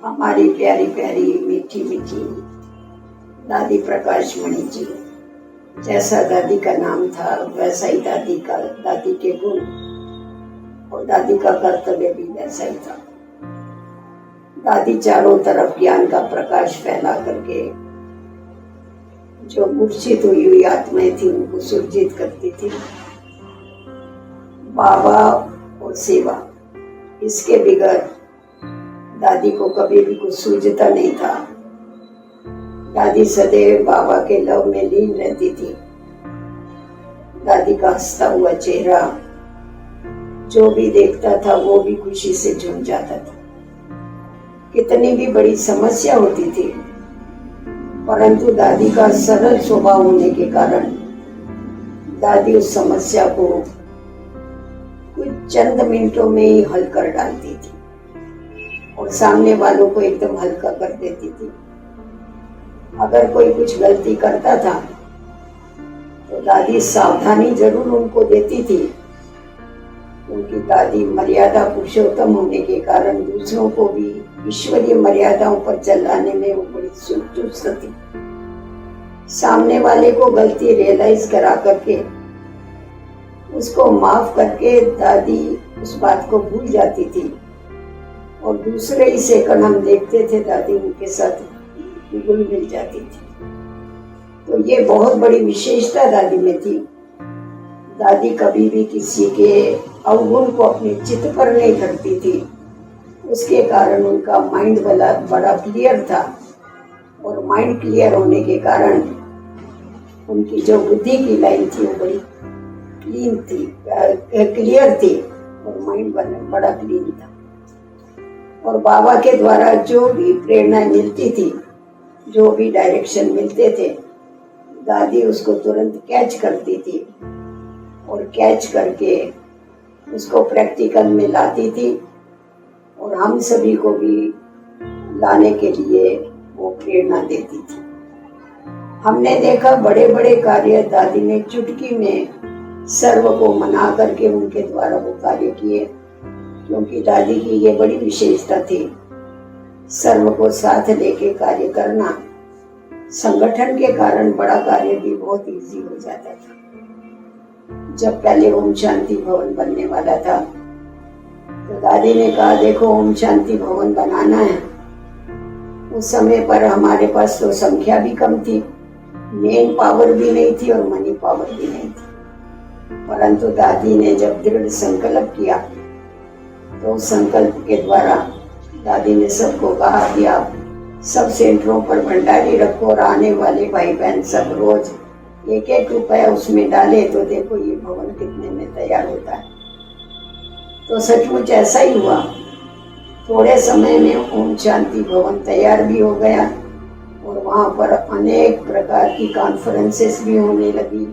हमारी प्यारी प्यारी मीठी मीठी दादी प्रकाश मणि जी, जैसा दादी का नाम था वैसा ही दादी के गुण और दादी का कर्तव्य भी वैसा ही था। दादी चारों तरफ ज्ञान का प्रकाश फैला करके जो मूर्छित हुई आत्माएं थी उनको सुरजित करती थी। बाबा और सेवा, इसके बिगड़ दादी को कभी भी कुछ सूझता नहीं था। दादी सदैव बाबा के लव में लीन रहती थी। दादी का हंसता हुआ चेहरा जो भी देखता था वो भी खुशी से झूम जाता था। कितनी भी बड़ी समस्या होती थी, परंतु दादी का सरल स्वभाव होने के कारण दादी उस समस्या को कुछ चंद मिनटों में ही हल कर डालती थी और सामने वालों को एकदम हल्का कर देती थी। अगर कोई कुछ गलती करता था तो दादी सावधानी जरूर उनको देती थी। उनकी दादी मर्यादा पुरुषोत्तम होने के कारण दूसरों को भी ईश्वरीय मर्यादाओं पर चलाने में वो बड़ी चुस्त थी। सामने वाले को गलती रियलाइज करा करके उसको माफ करके दादी उस बात को भूल जाती थी और दूसरे ही सेकंड हम देखते थे दादी उनके साथ घुल मिल जाती थी। तो ये बहुत बड़ी विशेषता दादी में थी। दादी कभी भी किसी के अवगुण को अपने चित्त पर नहीं धरती थी। उसके कारण उनका माइंड बड़ा क्लियर था और माइंड क्लियर होने के कारण उनकी जो बुद्धि की लाइन थी वो बड़ी क्लीन थी, क्लियर थी और माइंड बड़ा क्लीन था। और बाबा के द्वारा जो भी प्रेरणा मिलती थी, जो भी डायरेक्शन मिलते थे, दादी उसको तुरंत कैच करती थी और कैच करके उसको प्रैक्टिकल में लाती थी और हम सभी को भी लाने के लिए वो प्रेरणा देती थी। हमने देखा बड़े बड़े कार्य दादी ने चुटकी में सर्व को मना करके उनके द्वारा वो कार्य किए, क्योंकि दादी की ये बड़ी विशेषता थी। सर्व को साथ लेके कार्य करना, संगठन के कारण बड़ा कार्य भी बहुत इजी हो जाता था। जब पहले ओम शांति भवन बनने वाला था तो दादी ने कहा देखो ओम शांति भवन बनाना है। उस समय पर हमारे पास तो संख्या भी कम थी, मेन पावर भी नहीं थी और मनी पावर भी नहीं थी, परंतु दादी ने जब दृढ़ संकल्प किया तो उस संकल्प के द्वारा दादी ने सबको कहा कि आप सब सेंटरों पर भंडारी रखो और आने वाले भाई बहन सब रोज 1-1 रुपया उसमें डाले तो देखो ये भवन कितने में तैयार होता है। तो सचमुच ऐसा ही हुआ। थोड़े समय में ओम शांति भवन तैयार भी हो गया और वहाँ पर अनेक प्रकार की कॉन्फ्रेंसेस भी होने लगी।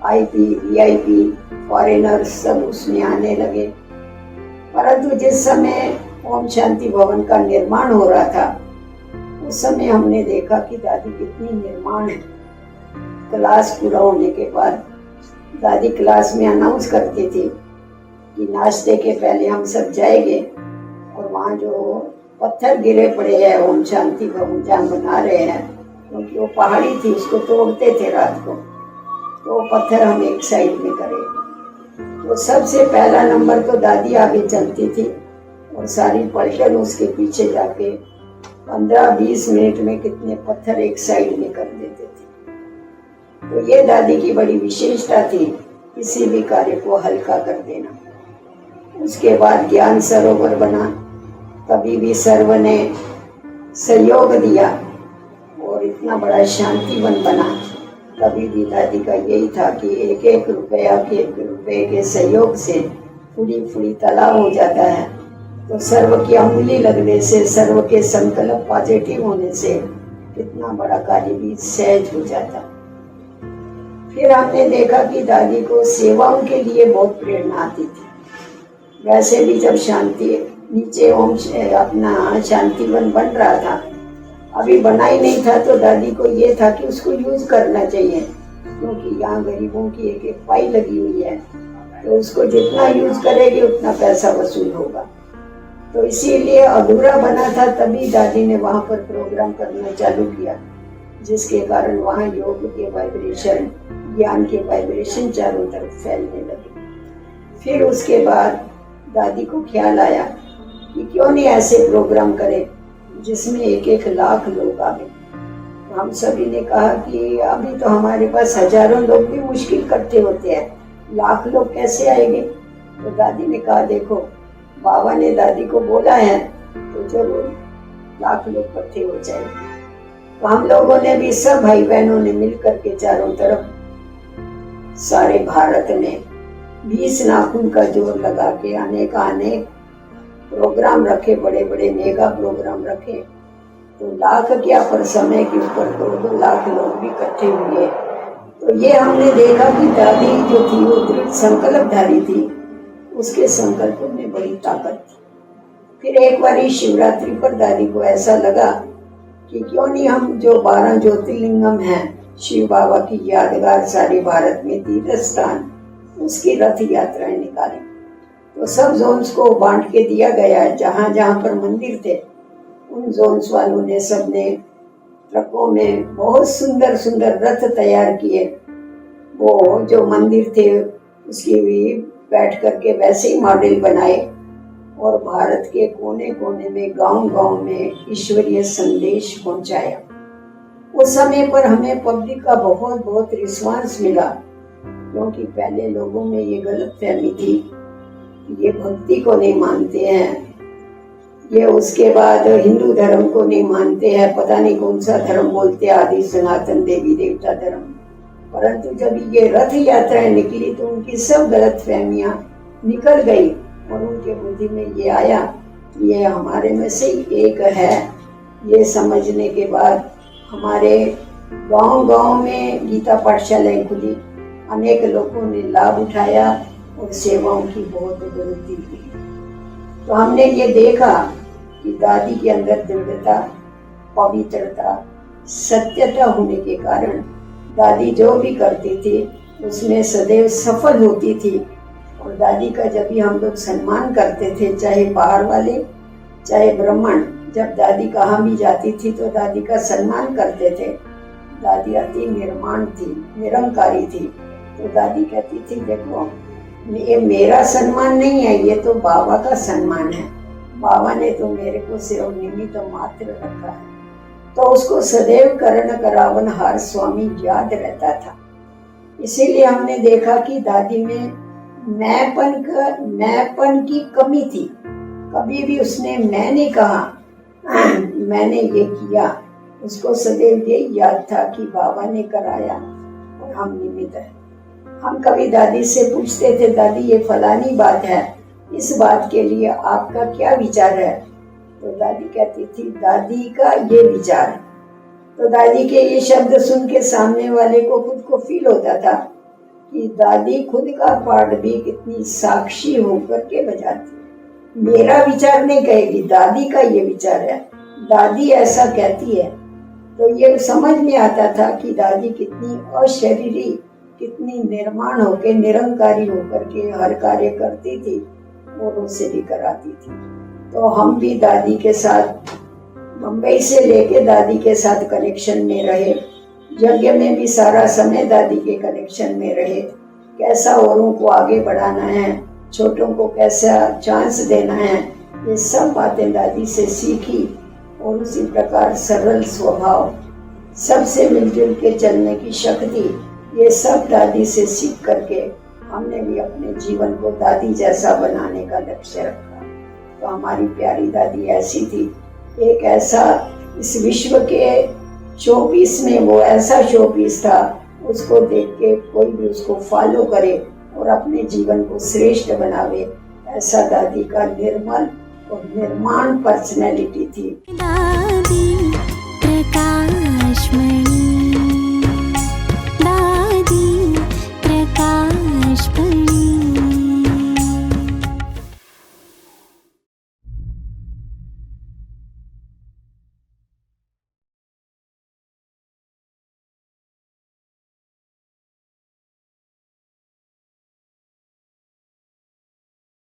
IP, VIP, फॉरेनर्स सब उसमें आने लगे। परंतु जिस समय ओम शांति भवन का निर्माण हो रहा था उस समय हमने देखा कि दादी कितनी निर्माण है। क्लास पूरा होने के बाद दादी क्लास में अनाउंस करती थी कि नाश्ते के पहले हम सब जाएंगे और वहाँ जो पत्थर गिरे पड़े हैं ओम शांति भवन जहाँ बना रहे हैं, क्योंकि वो पहाड़ी थी उसको तोड़ते थे रात को, तो वो पत्थर हम एक साइड में करेंगे। तो सबसे पहला नंबर तो दादी आगे चलती थी और सारी पलटन उसके पीछे जाके 15-20 मिनट में कितने पत्थर एक साइड में कर देते थे। तो ये दादी की बड़ी विशेषता थी, किसी भी कार्य को हल्का कर देना। उसके बाद ज्ञान सरोवर बना, तभी भी सर्व ने सहयोग दिया और इतना बड़ा शांतिवन बना। तभी भी दादी का यही था कि 1-1 रुपये के सहयोग से फुड़ी तालाब हो जाता है। तो सर्व की अंगुली लगने से, सर्व के संकल्प पॉजिटिव होने से कितना बड़ा कार्य भी सहज हो जाता। फिर हमने देखा कि दादी को सेवाओं के लिए बहुत प्रेरणा आती थी। वैसे भी जब नीचे ओम अपना शांतिवन बन रहा था, अभी बना ही नहीं था, तो दादी को ये था कि उसको यूज करना चाहिए, क्योंकि यहाँ गरीबों की एक पाई लगी हुई है, तो उसको जितना यूज करेगी उतना पैसा वसूल होगा। तो इसीलिए अधूरा बना था, तभी दादी ने वहाँ पर प्रोग्राम करना चालू किया, जिसके कारण वहाँ योग के वाइब्रेशन, ज्ञान के वाइब्रेशन चारों तरफ फैलने लगे। फिर उसके बाद दादी को ख्याल आया कि क्यों नहीं ऐसे प्रोग्राम करें जिसमें 1-1 लाख लोग आवे। हम सभी ने कहा कि अभी तो हमारे पास हजारों लोग भी मुश्किल इकट्ठे होते हैं, लाख लोग कैसे आएंगे। तो दादी ने कहा देखो, बाबा ने दादी को बोला है तो जरूर लाख लोग इकट्ठे हो जाएंगे। तो हम लोगों ने भी, सब भाई बहनों ने मिलकर के चारों तरफ सारे भारत में 20 नाखून का जोर लगा के अनेक प्रोग्राम रखे, बड़े बड़े मेगा प्रोग्राम रखे। तो लाख क्या, पर समय के ऊपर 2-2 लाख लोग भी इकट्ठे हुए। तो ये हमने देखा कि दादी जो थी वो दृढ़ संकल्पधारी थी, उसके संकल्पों में बड़ी ताकत थी। फिर एक बार शिवरात्रि पर दादी को ऐसा लगा कि क्यों नहीं हम जो 12 ज्योतिर्लिंगम हैं, शिव बाबा की यादगार सारे भारत में तीर्थ स्थान, उसकी रथ यात्राएं निकालें। तो सब जोन्स को बांट के दिया गया है, जहाँ जहाँ पर मंदिर थे उन जोन्स वालों ने सबने ट्रकों में बहुत सुंदर सुंदर रथ तैयार किए। वो जो मंदिर थे उसकी भी बैठ करके वैसे ही मॉडल बनाए और भारत के कोने कोने में, गांव गांव में ईश्वरीय संदेश पहुंचाया। उस समय पर हमें पब्लिक का बहुत बहुत रिस्पांस मिला, क्योंकि पहले लोगों में ये गलतफहमी थी, ये भक्ति को नहीं मानते हैं, ये उसके बाद हिंदू धर्म को नहीं मानते हैं, पता नहीं कौन सा धर्म बोलते, आदि सनातन देवी देवता धर्म। परंतु जब ये रथ यात्राएं निकली तो उनकी सब गलतफहमियां निकल गई और उनके बुद्धि में ये आया कि ये हमारे में से एक है। ये समझने के बाद हमारे गांव गांव में गीता पाठशालाएं खुली, अनेक लोगों ने लाभ उठाया और सेवाओं की बहुत बढ़ोतरी हुई। तो हमने ये देखा कि दादी के अंदर दृढ़ता, पवित्रता, सत्यता होने के कारण दादी जो भी करती थी उसमें सदैव सफल होती थी। और दादी का जब भी हम लोग सम्मान करते थे, चाहे बाहर वाले चाहे ब्राह्मण, जब दादी कहाँ भी जाती थी तो दादी का सम्मान करते थे। दादी अति निर्माण थी, निरंकारी थी। तो दादी कहती थी देखो, ये मेरा सम्मान नहीं है, ये तो बाबा का सम्मान है, बाबा ने तो मेरे को सिर्फ निमित्त मात्र रखा है। तो उसको सदैव कर्ण करावन हार स्वामी याद रहता था। इसीलिए हमने देखा कि दादी में मैंपन की कमी थी। कभी भी उसने मैं नहीं कहा, मैंने ये किया। उसको सदैव ये याद था कि बाबा ने कराया और हम निमित्त हैं। हम कभी दादी से पूछते थे, दादी ये फलानी बात है, इस बात के लिए आपका क्या विचार है? तो दादी कहती थी दादी का ये विचार है। तो दादी के ये शब्द सुन के सामने वाले को खुद को फील होता था कि दादी खुद का पाठ भी कितनी साक्षी होकर के बजाती। मेरा विचार नहीं कहेगी, दादी का ये विचार है, दादी ऐसा कहती है। तो ये समझ में आता था कि दादी कितनी अशरीरी, कितनी निर्माण होकर, निरंकारी होकर के हर कार्य करती थी और उसे भी कराती थी। तो हम भी दादी के साथ मुंबई से लेके दादी के साथ कनेक्शन में रहे, यज्ञ में भी सारा समय दादी के कनेक्शन में रहे। कैसा औरों को आगे बढ़ाना है, छोटों को कैसा चांस देना है, ये सब बातें दादी से सीखी। और उसी प्रकार सरल स्वभाव, सबसे मिलजुल के चलने की शक्ति, ये सब दादी से सीख करके हमने भी अपने जीवन को दादी जैसा बनाने का लक्ष्य रखा। तो हमारी प्यारी दादी ऐसी थी, एक ऐसा इस विश्व के शोपीस में वो ऐसा शोपीस था, उसको देख के कोई भी उसको फॉलो करे और अपने जीवन को श्रेष्ठ बनावे, ऐसा दादी का निर्मल और निर्माण पर्सनैलिटी थी। दादी प्रकाशमणि।